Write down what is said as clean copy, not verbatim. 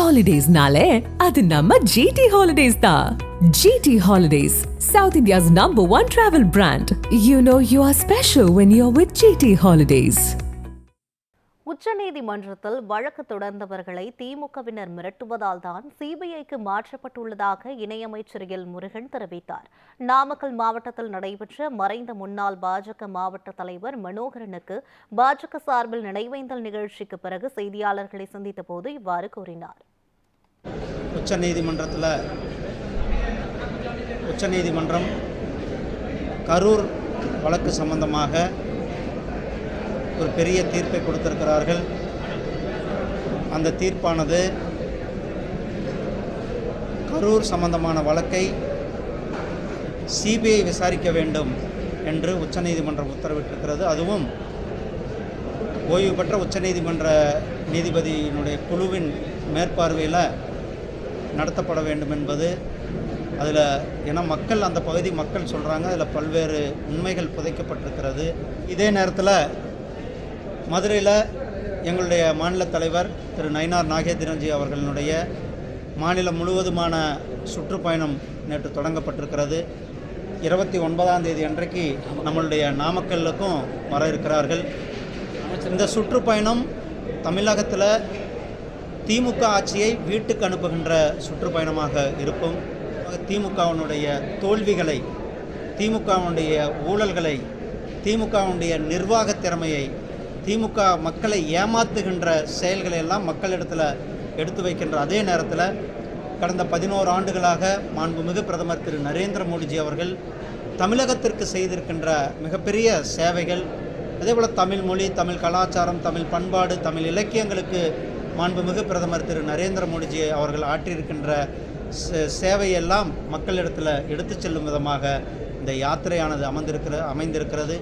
Holidays-nale, adu namma GT Holidays da. GT Holidays, South India's #1 travel brand. You know you are special when you're with GT Holidays. உச்சநீதிமன்றத்தில் வழக்கு தொடர்ந்தவர்களை திமுகவினர் மிரட்டுவதால் தான் சிபிஐக்கு மாற்றப்பட்டுள்ளதாக இணையமைச்சர் L Murugan தெரிவித்தார். நாமக்கல் மாவட்டத்தில் நடைபெற்ற மறைந்த முன்னாள் பாஜக மாவட்ட தலைவர் மனோகரனுக்கு பாஜக சார்பில் நினைவேந்தல் நிகழ்ச்சிக்கு பிறகு செய்தியாளர்களை சந்தித்த போது இவ்வாறு கூறினார். உச்சநீதிமன்றம் கரூர் வழக்கு சம்பந்தமாக ஒரு பெரிய தீர்ப்பை கொடுத்திருக்கிறார்கள். அந்த தீர்ப்பானது கரூர் சம்பந்தமான வழக்கை சிபிஐ விசாரிக்க வேண்டும் என்று உச்சநீதிமன்றம் உத்தரவிட்டிருக்கிறது. அதுவும் ஓய்வு பெற்ற உச்சநீதிமன்ற நீதிபதியினுடைய குழுவின் மேற்பார்வையில் நடத்தப்பட வேண்டும் என்பது அதில் ஏன்னா மக்கள் அந்த பகுதி மக்கள் சொல்கிறாங்க. அதில் பல்வேறு உண்மைகள் புதைக்கப்பட்டிருக்கிறது. இதே நேரத்தில் மதுரையில் எங்களுடைய மாநில தலைவர் திரு நயினார் நாகேந்திரன்ஜி அவர்களுடைய மாநிலம் முழுவதுமான சுற்றுப்பயணம் நேற்று தொடங்கப்பட்டிருக்கிறது. 29ஆம் தேதி அன்றைக்கு நம்மளுடைய நாமக்கல்லுக்கும் வர இருக்கிறார்கள். இந்த சுற்றுப்பயணம் தமிழகத்தில் திமுக ஆட்சியை வீட்டுக்கு அனுப்புகின்ற சுற்றுப்பயணமாக இருக்கும். திமுகவினுடைய தோல்விகளை, திமுகவினுடைய ஊழல்களை, திமுகவினுடைய நிர்வாக திறமையை, திமுக மக்களை ஏமாற்றுகின்ற செயல்களை எல்லாம் மக்களிடத்தில் எடுத்து வைக்கின்ற அதே நேரத்தில் கடந்த 11 ஆண்டுகளாக மாண்புமிகு பிரதமர் திரு நரேந்திர மோடிஜி அவர்கள் தமிழகத்திற்கு செய்திருக்கின்ற மிகப்பெரிய சேவைகள், அதேபோல் தமிழ் மொழி, தமிழ் கலாச்சாரம், தமிழ் பண்பாடு, தமிழ் இலக்கியங்களுக்கு மாண்புமிகு பிரதமர் திரு நரேந்திர மோடிஜி அவர்கள் ஆற்றியிருக்கின்ற சேவையெல்லாம் மக்களிடத்தில் எடுத்து செல்லும் விதமாக இந்த யாத்திரையானது அமைந்திருக்கிறது.